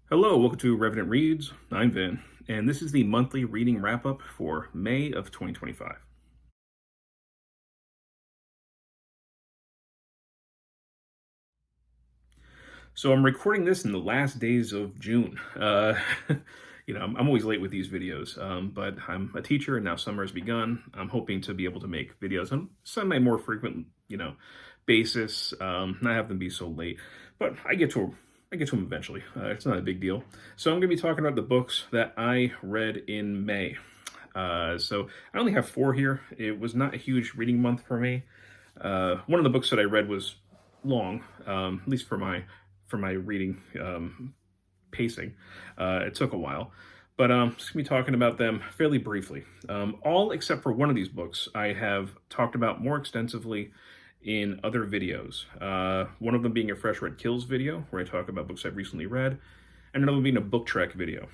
Hello, welcome to Revenant Reads. I'm Vin, and this is the monthly reading wrap-up for May of 2025. So I'm recording this in the last days of June. I'm always late with these videos, but I'm a teacher and now summer has begun. I'm hoping to be able to make videos on some more frequent, basis, not have them be so late. But I get to them eventually. It's not a big deal. So I'm going to be talking about the books that I read in May. So I only have four here. It was not a huge reading month for me. One of the books that I read was long, at least for my reading pacing. It took a while, but just gonna be talking about them fairly briefly. All except for one of these books I have talked about more extensively in other videos. One of them being a Fresh Read Kills video, where I talk about books I've recently read, and another one being a Book Trek video.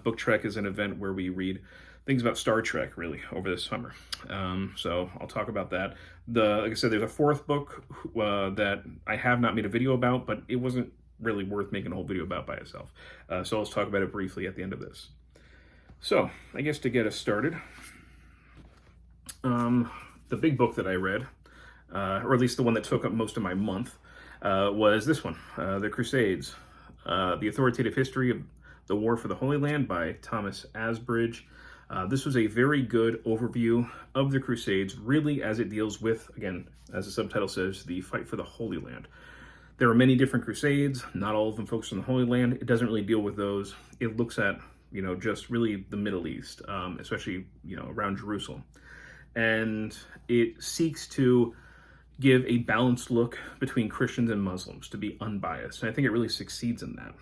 Book Trek is an event where we read things about Star Trek, really, over the summer. So I'll talk about that. Like I said, there's a fourth book that I have not made a video about, but it wasn't really worth making a whole video about by itself. So let's talk about it briefly at the end of this. So I guess to get us started, the big book that I read, or at least the one that took up most of my month, was this one, The Crusades, The Authoritative History of the War for the Holy Land by Thomas Asbridge. This was a very good overview of the Crusades, really as it deals with, again, as the subtitle says, the fight for the Holy Land. There are many different Crusades, not all of them focused on the Holy Land. It doesn't really deal with those. It looks at, just really the Middle East, especially, around Jerusalem. And it seeks to give a balanced look between Christians and Muslims, to be unbiased. And I think it really succeeds in that.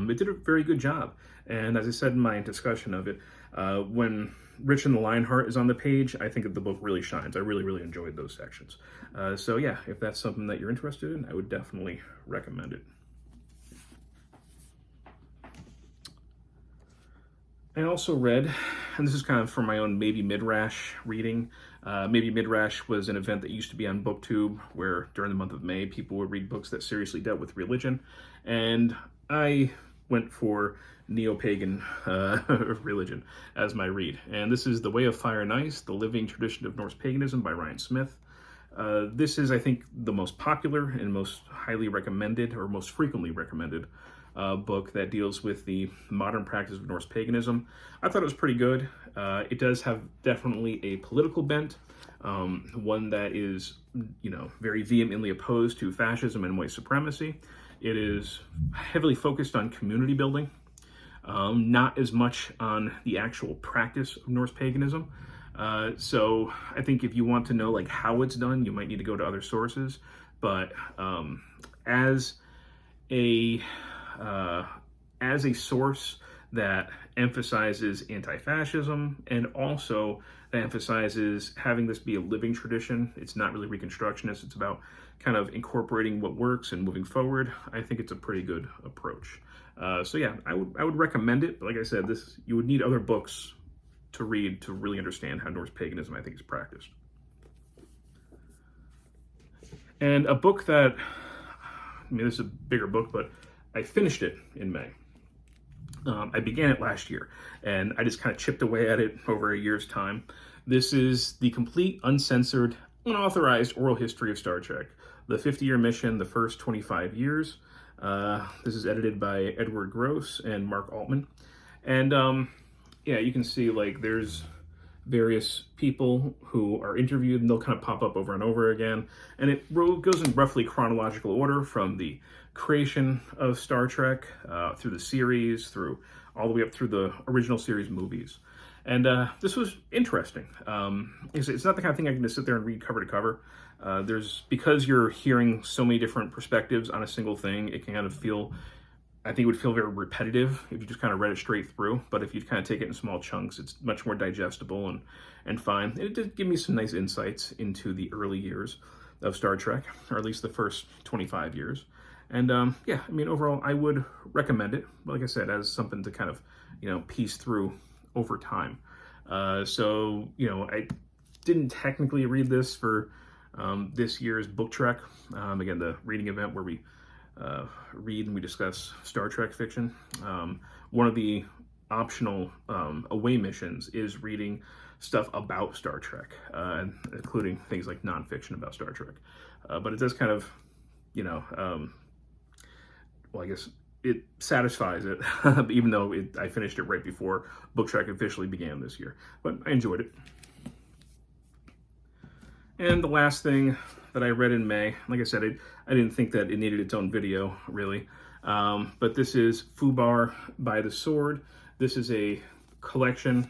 It did a very good job. And as I said in my discussion of it, when Rich and the Lionheart is on the page, I think that the book really shines. I really, really enjoyed those sections. So yeah, if that's something that you're interested in, I would definitely recommend it. I also read, and this is kind of for my own Maybe Midrash reading. Maybe Midrash was an event that used to be on booktube, where during the month of May, people would read books that seriously dealt with religion. And I went for neo-pagan religion as my read. And this is The Way of Fire and Ice, The Living Tradition of Norse Paganism by Ryan Smith. This is, I think, the most popular and most highly recommended, or most frequently recommended, book that deals with the modern practice of Norse paganism. I thought it was pretty good. It does have definitely a political bent, one that is, very vehemently opposed to fascism and white supremacy. It is heavily focused on community building, not as much on the actual practice of Norse paganism. So I think if you want to know how it's done, you might need to go to other sources. But as a source that emphasizes anti-fascism and also that emphasizes having this be a living tradition, it's not really Reconstructionist, it's about kind of incorporating what works and moving forward. I think it's a pretty good approach. So yeah, I would recommend it. But like I said, you would need other books to read to really understand how Norse paganism, I think, is practiced. And a book that, this is a bigger book, but I finished it in May. I began it last year, and I just kind of chipped away at it over a year's time. This is the complete, uncensored, unauthorized oral history of Star Trek. The 50-year mission, the first 25 years. This is edited by Edward Gross and Mark Altman. And yeah, you can see there's various people who are interviewed, and they'll kind of pop up over and over again. And it goes in roughly chronological order from the creation of Star Trek through the series, through all the way up through the original series movies. And this was interesting. It's not the kind of thing I can just sit there and read cover to cover. Because you're hearing so many different perspectives on a single thing, it can kind of feel, I think it would feel very repetitive if you just kind of read it straight through. But if you kind of take it in small chunks, it's much more digestible and fine. It did give me some nice insights into the early years of Star Trek, or at least the first 25 years. And yeah, overall, I would recommend it. But like I said, as something to kind of, piece through over time. So, I didn't technically read this for this year's Book Trek. Again, the reading event where we read and we discuss Star Trek fiction. One of the optional away missions is reading stuff about Star Trek, including things like nonfiction about Star Trek. But it does kind of, you know, well, I guess it satisfies it, even though I finished it right before Book Trek officially began this year. But I enjoyed it. And the last thing that I read in May, like I said, I didn't think that it needed its own video, really. But this is Fubar by the Sword. This is a collection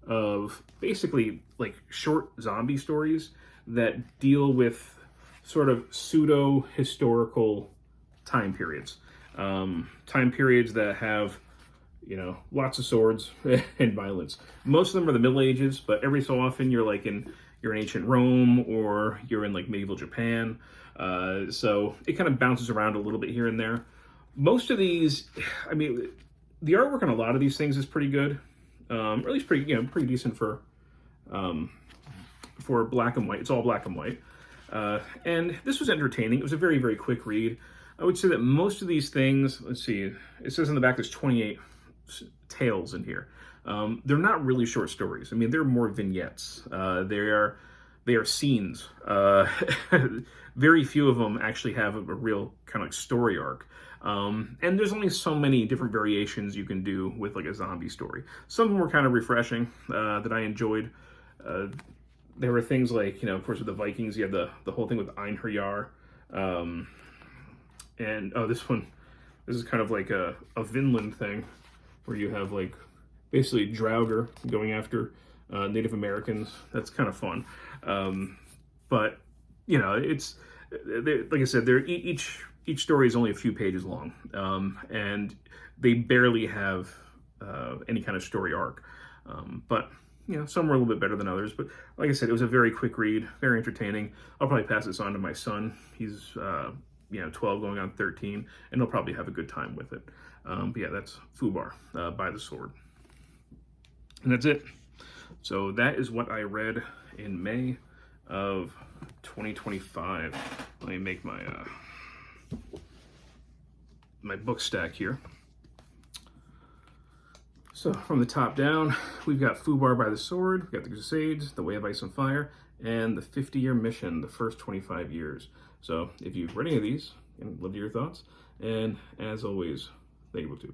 of basically like short zombie stories that deal with sort of pseudo-historical time periods. Time periods that have, you know, lots of swords and violence. Most of them are the Middle Ages, but every so often you're in ancient Rome or you're in like medieval Japan. So it kind of bounces around a little bit here and there. Most of these, I mean, the artwork on a lot of these things is pretty good, or at least pretty decent for black and white. It's all black and white. And this was entertaining. It was a very, very quick read. I would say that most of these things, let's see, it says in the back there's 28 tales in here. They're not really short stories. I mean, they're more vignettes. They are scenes. Very few of them actually have a real kind of like story arc. And there's only so many different variations you can do with like a zombie story. Some of them were kind of refreshing, that I enjoyed. There were things like, you know, of course with the Vikings, you have the whole thing with Einherjar. And this is kind of like a Vinland thing where you have like basically Draugr going after Native Americans. That's kind of fun. But, you know, it's, like I said, each story is only a few pages long. And they barely have any kind of story arc. But, you know, some were a little bit better than others. But like I said, it was a very quick read, very entertaining. I'll probably pass this on to my son. He's, you know, 12 going on 13, and he'll probably have a good time with it. But yeah, that's Fubar by the Sword. And that's it. So that is what I read in May of 2025. Let me make my my book stack here. So from the top down, we've got Fubar by the Sword, we've got the Crusades, The Way of Ice and Fire, and the 50-Year Mission, the first 25 years. So if you've read any of these, and love to hear your thoughts. And as always, thank you, booktube.